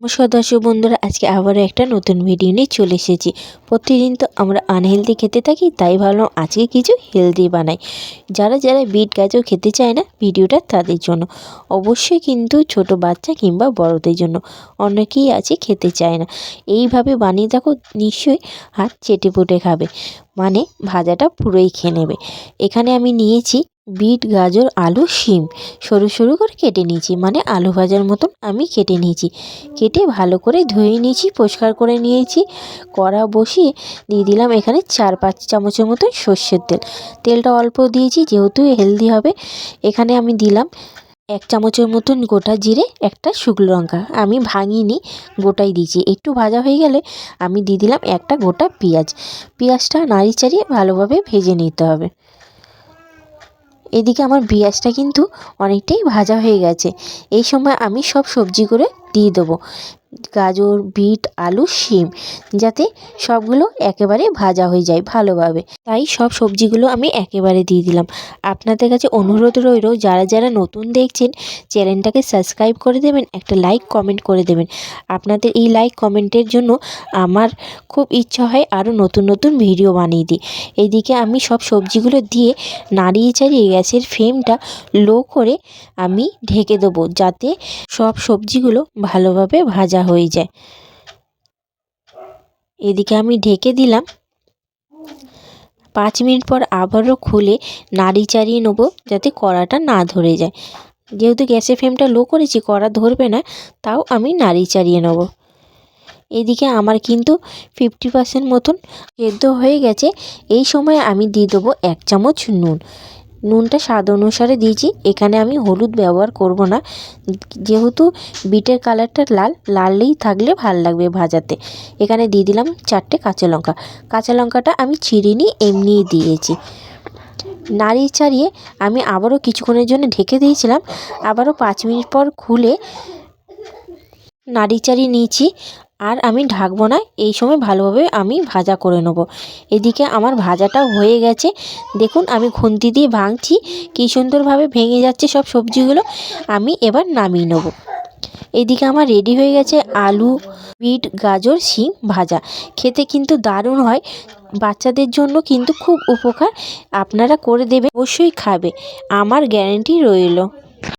নমস্কার দর্শক বন্ধুরা, আজকে আবারও একটা নতুন ভিডিও নিয়ে চলে এসেছি। প্রতিদিন তো আমরা আনহেলদি খেতে থাকি, তাই ভাবলাম আজকে কিছু হেলদি বানাই। যারা যারা বিট গাজর খেতে চায় না, ভিডিওটা তাদের জন্য। অবশ্যই কিন্তু ছোট বাচ্চা কিংবা বড়দের জন্য, অনেকেই আছে খেতে চায় না। এইভাবে বানিয়ে দেখো, নিশ্চয়ই হাত চেটে পুটে খাবে, মানে ভাজাটা পুরোই খেয়ে নেবে। এখানে আমি নিয়েছি বিট গাজর আলু শিম, সরু সরু করে কেটে নিয়েছি, মানে আলু ভাজার মতন আমি কেটে নিয়েছি। কেটে ভালো করে ধুয়ে নিয়েছি, পরিষ্কার করে নিয়েছি। কড়া বসিয়ে দিয়ে দিলাম এখানে 4-5 চামচের মতন সর্ষের তেল। তেলটা অল্প দিয়েছি যেহেতু হেলদি হবে। এখানে আমি দিলাম 1 চামচের মতন গোটা জিরে, একটা শুকনো লঙ্কা আমি ভাঙিনি, গোটাই দিয়েছি। একটু ভাজা হয়ে গেলে আমি দিয়ে দিলাম একটা গোটা পেঁয়াজ। পেঁয়াজটা নাড়ি চাড়িয়ে ভালোভাবে ভেজে নিতে হবে। এদিকে আমার পেঁয়াজটা কিন্তু অনেকটাই ভাজা হয়ে গেছে। এই সময় আমি সব সবজিগুলো দিয়ে দেবো, গাজর, বিট, আলু, শিম, যাতে সবগুলো একেবারে ভাজা হয়ে যায় ভালোভাবে। তাই সব সবজিগুলো আমি একেবারে দিয়ে দিলাম। আপনাদের কাছে অনুরোধ রইল, যারা যারা নতুন দেখছেন চ্যানেলটাকে সাবস্ক্রাইব করে দেবেন, একটা লাইক কমেন্ট করে দেবেন। আপনাদের এই লাইক কমেন্টের জন্য আমার খুব ইচ্ছা হয় আরও নতুন নতুন ভিডিও বানিয়ে দিই। এইদিকে আমি সব সবজিগুলো দিয়ে নাড়িয়ে চাড়িয়ে গ্যাসের ফ্লেমটা লো করে আমি ঢেকে দেবো, যাতে সব সবজিগুলো ভালোভাবে ভাজা হয়ে যায়। এদিকে আমি ঢেকে দিলাম। 5 মিনিট পর আবারও খুলে নাড়ি চাড়িয়ে নেবো, যাতে কড়াটা না ধরে যায়। যেহেতু গ্যাসের ফ্লেমটা লো করেছি, কড়া ধরবে না, তাও আমি নাড়ি চাড়িয়ে নেব। এদিকে আমার কিন্তু 50% মতন সেদ্ধ হয়ে গেছে। এই সময় আমি দিয়ে দেবো 1 চামচ নুন। নুনটা স্বাদ অনুসারে দিয়েছি, এখানে আমি হলুদ ব্যবহার করব না, যেহেতু বিটের কালারটা লালই থাকলে ভাল লাগবে ভাজাতে। এখানে দিয়ে দিলাম 4টে কাঁচা লঙ্কা। কাঁচা লঙ্কাটা আমি চিরিনি, এমনিই দিয়েছি। নাড়িয়ে চাড়িয়ে আমি আবারও কিছুক্ষণের জন্য ঢেকে দিয়েছিলাম। আবারও 5 মিনিট পর খুলে নাড়ি চাড়িয়ে নিয়েছি, আর আমি ঢাকবো না। এই সময় ভালোভাবে আমি ভাজা করে নেব। এদিকে আমার ভাজাটা হয়ে গেছে, দেখুন আমি খুন্তি দিয়ে ভাঙছি, কী সুন্দরভাবে ভেঙে যাচ্ছে সব সবজিগুলো। আমি এবার নামিয়ে নেব। এদিকে আমার রেডি হয়ে গেছে আলু, বিট, গাজর, শিম ভাজা। খেতে কিন্তু দারুণ হয়, বাচ্চাদের জন্য কিন্তু খুব উপকার। আপনারা করে দেবেন, অবশ্যই খাবে, আমার গ্যারান্টি রইল।